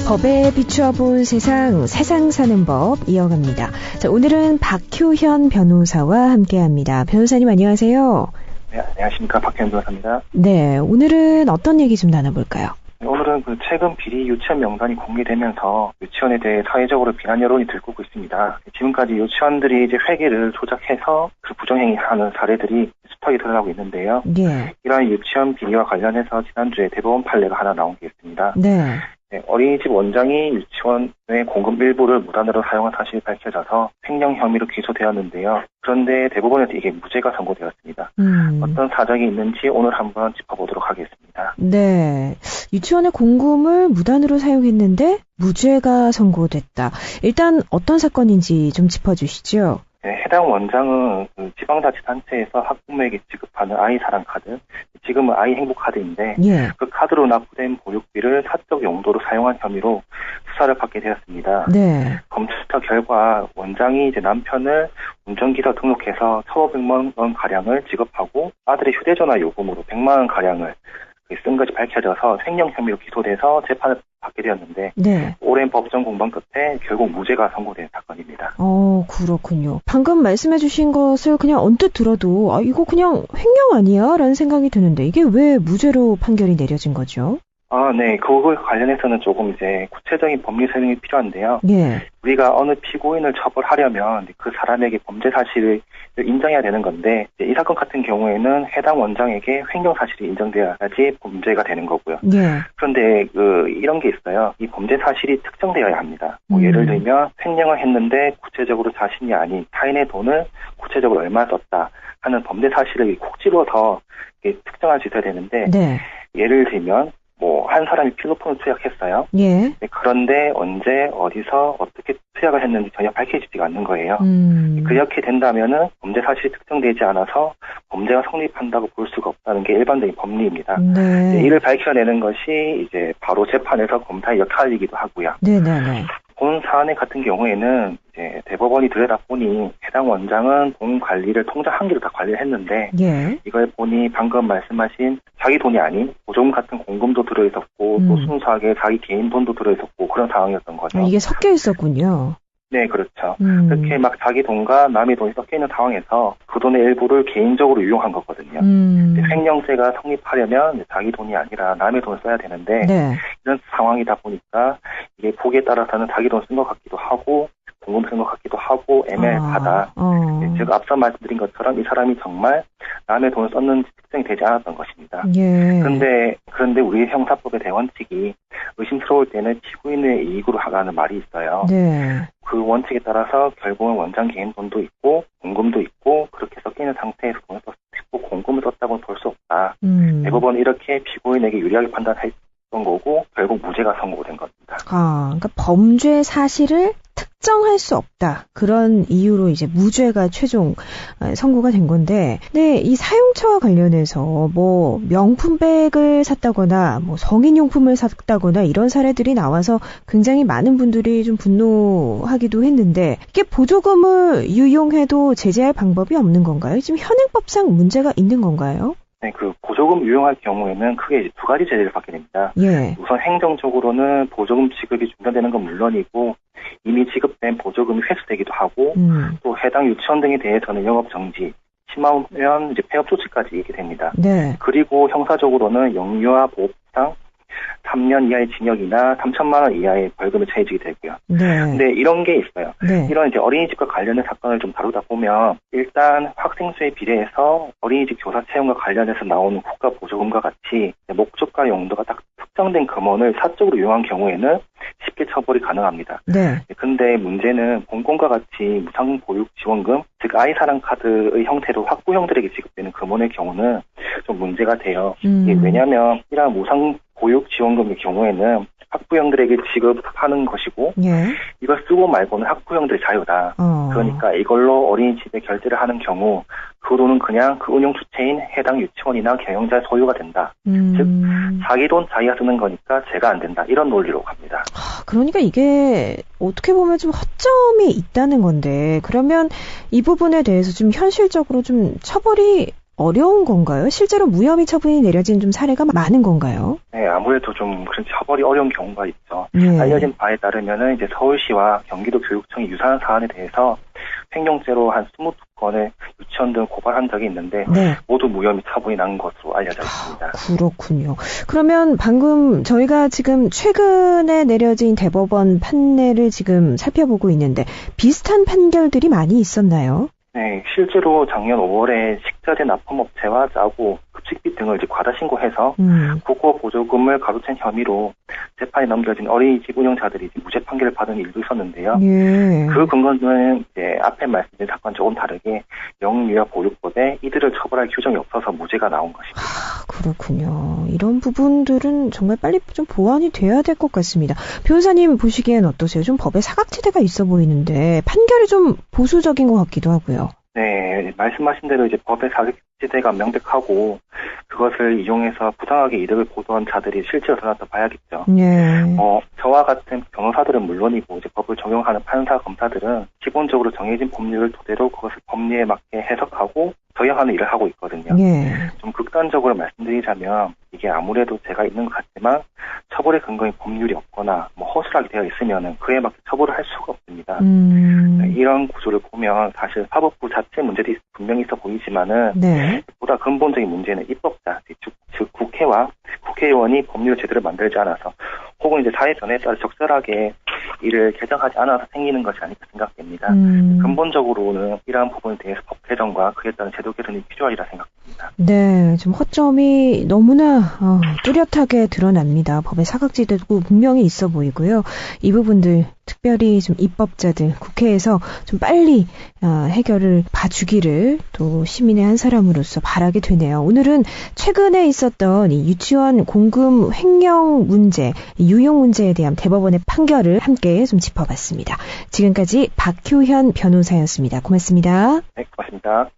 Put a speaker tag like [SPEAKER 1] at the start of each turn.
[SPEAKER 1] 법에 비추어 본 세상 사는 법 이어갑니다. 자, 오늘은 박효현 변호사와 함께합니다. 변호사님 안녕하세요.
[SPEAKER 2] 네, 안녕하십니까. 박효현 변호사입니다.
[SPEAKER 1] 네, 오늘은 어떤 얘기 좀 나눠볼까요?
[SPEAKER 2] 오늘은 최근 비리 유치원 명단이 공개되면서 유치원에 대해 사회적으로 비난 여론이 들끓고 있습니다. 지금까지 유치원들이 이제 회계를 조작해서 부정행위하는 사례들이 숱하게 드러나고 있는데요.
[SPEAKER 1] 네.
[SPEAKER 2] 이러한 유치원 비리와 관련해서 지난주에 대법원 판례가 하나 나온 게 있습니다.
[SPEAKER 1] 네.
[SPEAKER 2] 어린이집 원장이 유치원의 공급 일부를 무단으로 사용한 사실이 밝혀져서 횡령 혐의로 기소되었는데요. 그런데 대법원에서 이게 무죄가 선고되었습니다. 어떤 사정이 있는지 오늘 한번 짚어보도록 하겠습니다.
[SPEAKER 1] 네, 유치원의 공금을 무단으로 사용했는데 무죄가 선고됐다. 일단 어떤 사건인지 좀 짚어주시죠.
[SPEAKER 2] 네, 해당 원장은 지방자치단체에서 학부모에게 지급하는 아이사랑 카드, 지금은 아이행복카드인데
[SPEAKER 1] 예.
[SPEAKER 2] 그 카드로 납부된 보육비를 사적 용도로 사용한 혐의로 수사를 받게 되었습니다.
[SPEAKER 1] 네.
[SPEAKER 2] 검찰 결과 원장이 이제 남편을 운전기사 등록해서 1,500만 원 가량을 지급하고 아들의 휴대전화 요금으로 100만 원 가량을 쓴 것이 밝혀져서 횡령 혐의로 기소돼서 재판을 받게 되었는데
[SPEAKER 1] 네.
[SPEAKER 2] 오랜 법정 공방 끝에 결국 무죄가 선고된 사건입니다.
[SPEAKER 1] 그렇군요. 방금 말씀해 주신 것을 그냥 언뜻 들어도 이거 그냥 횡령 아니야? 라는 생각이 드는데 이게 왜 무죄로 판결이 내려진 거죠?
[SPEAKER 2] 네. 그거에 관련해서는 조금 이제 구체적인 법리 설명이 필요한데요.
[SPEAKER 1] 예.
[SPEAKER 2] 우리가 어느 피고인을 처벌하려면 그 사람에게 범죄 사실을 인정해야 되는 건데 이 사건 같은 경우에는 해당 원장에게 횡령 사실이 인정돼야지 범죄가 되는 거고요.
[SPEAKER 1] 예.
[SPEAKER 2] 그런데 이런 게 있어요. 이 범죄 사실이 특정되어야 합니다. 예를 들면 횡령을 했는데 구체적으로 자신이 아닌 타인의 돈을 구체적으로 얼마 썼다 하는 범죄 사실을 콕 집어서 특정할 수 있어야 되는데
[SPEAKER 1] 네. 예를
[SPEAKER 2] 들면 한 사람이 필로폰을 투약했어요.
[SPEAKER 1] 예.
[SPEAKER 2] 그런데 언제 어디서 어떻게 투약을 했는지 전혀 밝혀지지가 않는 거예요. 그렇게 된다면은 범죄 사실이 특정되지 않아서 범죄가 성립한다고 볼 수가 없다는 게 일반적인 법리입니다.
[SPEAKER 1] 네.
[SPEAKER 2] 이를 밝혀내는 것이 이제 바로 재판에서 검사의 역할이기도 하고요.
[SPEAKER 1] 네네네.
[SPEAKER 2] 본 사안 같은 경우에는 이제 대법원이 들여다보니 해당 원장은 돈 관리를 통장 한 개로 다 관리를 했는데
[SPEAKER 1] 예.
[SPEAKER 2] 이걸 보니 방금 말씀하신 자기 돈이 아닌 보조금 같은 공금도 들어있었고 또 순수하게 자기 개인 돈도 들어있었고 그런 상황이었던 거죠.
[SPEAKER 1] 이게 섞여 있었군요.
[SPEAKER 2] 네, 그렇죠. 그렇게 막 자기 돈과 남의 돈이 섞여 있는 상황에서 그 돈의 일부를 개인적으로 이용한 거거든요. 횡령죄가 성립하려면 자기 돈이 아니라 남의 돈을 써야 되는데
[SPEAKER 1] 네.
[SPEAKER 2] 이런 상황이다 보니까 이게 보기에 따라서는 자기 돈 쓴 것 같기도 하고 공금 쓴 것 같기도 하고 애매하다. 즉 앞서 말씀드린 것처럼 이 사람이 정말 남의 돈을 썼는지 특정이 되지 않았던 것입니다.
[SPEAKER 1] 예.
[SPEAKER 2] 그런데 우리 형사법의 대원칙이 의심스러울 때는 피고인의 이익으로 하라는 말이 있어요.
[SPEAKER 1] 네.
[SPEAKER 2] 그 원칙에 따라서 결국은 원장 개인 돈도 있고 공금도 있고 그렇게 섞여 있는 상태에서 돈을 썼고 공금을 썼다고는 볼 수 없다. 대법원은 이렇게 피고인에게 유리하게 판단했던 거고 결국 무죄가 선고된 겁니다.
[SPEAKER 1] 그러니까 범죄 사실을 특정할 수 없다. 그런 이유로 이제 무죄가 최종 선고가 된 건데, 네, 이 사용처와 관련해서 명품백을 샀다거나 성인용품을 샀다거나 이런 사례들이 나와서 굉장히 많은 분들이 좀 분노하기도 했는데 이게 보조금을 유용해도 제재할 방법이 없는 건가요? 지금 현행법상 문제가 있는 건가요?
[SPEAKER 2] 네, 보조금 유용할 경우에는 크게 이제 두 가지 제재를 받게 됩니다.
[SPEAKER 1] 예.
[SPEAKER 2] 우선 행정적으로는 보조금 지급이 중단되는 건 물론이고 이미 지급된 보조금이 회수되기도 하고 또 해당 유치원 등에 대해서는 영업 정지, 심하면 이제 폐업 조치까지 있게 됩니다.
[SPEAKER 1] 네.
[SPEAKER 2] 그리고 형사적으로는 영유아 보호상 3년 이하의 징역이나 3천만 원 이하의 벌금을 처해지게 되고요.
[SPEAKER 1] 네.
[SPEAKER 2] 근데 이런 게 있어요.
[SPEAKER 1] 네.
[SPEAKER 2] 이런 이제 어린이집과 관련된 사건을 좀 다루다 보면 일단 학생 수에 비례해서 어린이집 교사 채용과 관련해서 나오는 국가 보조금과 같이 목적과 용도가 딱 특정된 금원을 사적으로 이용한 경우에는 쉽게 처벌이 가능합니다.
[SPEAKER 1] 네.
[SPEAKER 2] 근데 문제는 본건과 같이 무상보육지원금, 즉 아이사랑 카드의 형태로 학부형들에게 지급되는 금원의 경우는 좀 문제가 돼요. 왜냐하면 이러한 무상보육지원금의 경우에는 학부형들에게 지급하는 것이고
[SPEAKER 1] 예.
[SPEAKER 2] 이걸 쓰고 말고는 학부형들의 자유다. 그러니까 이걸로 어린이집에 결제를 하는 경우 그 돈은 그냥 그 운영 주체인 해당 유치원이나 경영자의 소유가 된다. 즉 자기 돈 자기가 쓰는 거니까 죄가 안 된다. 이런 논리로 갑니다.
[SPEAKER 1] 그러니까 이게 어떻게 보면 좀 허점이 있다는 건데 그러면 이 부분에 대해서 좀 현실적으로 좀 처벌이 어려운 건가요? 실제로 무혐의 처분이 내려진 좀 사례가 많은 건가요?
[SPEAKER 2] 네, 아무래도 좀 그런 처벌이 어려운 경우가 있죠.
[SPEAKER 1] 네.
[SPEAKER 2] 알려진 바에 따르면은 이제 서울시와 경기도 교육청이 유사한 사안에 대해서 횡령죄로 한 22건의 유치원 등 고발한 적이 있는데
[SPEAKER 1] 네.
[SPEAKER 2] 모두 무혐의 처분이 난 것으로 알려져 있습니다.
[SPEAKER 1] 그렇군요. 그러면 방금 저희가 지금 최근에 내려진 대법원 판례를 지금 살펴보고 있는데 비슷한 판결들이 많이 있었나요?
[SPEAKER 2] 네, 실제로 작년 5월에 식자재 납품업체와 짜고 급식비 등을 이제 과다 신고해서 국고 보조금을 가로챈 혐의로 재판에 넘겨진 어린이집 운영자들이 이제 무죄 판결을 받은 일도 있었는데요.
[SPEAKER 1] 예.
[SPEAKER 2] 그 근거는 이제 앞에 말씀드린 사건과 조금 다르게 영유아 보육법에 이들을 처벌할 규정이 없어서 무죄가 나온 것입니다.
[SPEAKER 1] 그렇군요. 이런 부분들은 정말 빨리 좀 보완이 돼야 될 것 같습니다. 변호사님 보시기엔 어떠세요? 좀 법에 사각지대가 있어 보이는데 판결이 좀 보수적인 것 같기도 하고요.
[SPEAKER 2] 네, 말씀하신 대로 이제 법의 사각지대가 명백하고 그것을 이용해서 부당하게 이득을 보도한 자들이 실제로 드러났다 봐야겠죠.
[SPEAKER 1] 네.
[SPEAKER 2] 저와 같은 변호사들은 물론이고 이제 법을 적용하는 판사, 검사들은 기본적으로 정해진 법률을 토대로 그것을 법리에 맞게 해석하고 적용하는 일을 하고 있거든요.
[SPEAKER 1] 네.
[SPEAKER 2] 좀 극단적으로 말씀드리자면 이게 아무래도 제가 있는 것 같지만 처벌의 근거인 법률이 없거나 허술하게 되어 있으면은 그에 맞게 처벌을 할 수가 없습니다. 이런 구조를 보면 사실 사법부 자체 문제도 분명히 있어 보이지만은
[SPEAKER 1] 네.
[SPEAKER 2] 보다 근본적인 문제는 입법자, 즉 국회와 국회의원이 법률을 제대로 만들지 않아서 혹은 이제 사회 변화에 따라 적절하게 이를 개정하지 않아서 생기는 것이 아닐까 생각됩니다. 근본적으로는 이러한 부분에 대해서 법 개정과 그에 따른 제도 개선이 필요하리라 생각합니다.
[SPEAKER 1] 네, 좀 허점이 너무나 뚜렷하게 드러납니다. 법의 사각지대도 분명히 있어 보이고요. 이 부분들 특별히 좀 입법자들, 국회에서 좀 빨리 해결을 봐주기를 또 시민의 한 사람으로서 바라게 되네요. 오늘은 최근에 있었던 이 유치원 공금 횡령 문제, 유용 문제에 대한 대법원의 판결을 함께 좀 짚어봤습니다. 지금까지 박효현 변호사였습니다. 고맙습니다.
[SPEAKER 2] 네, 고맙습니다.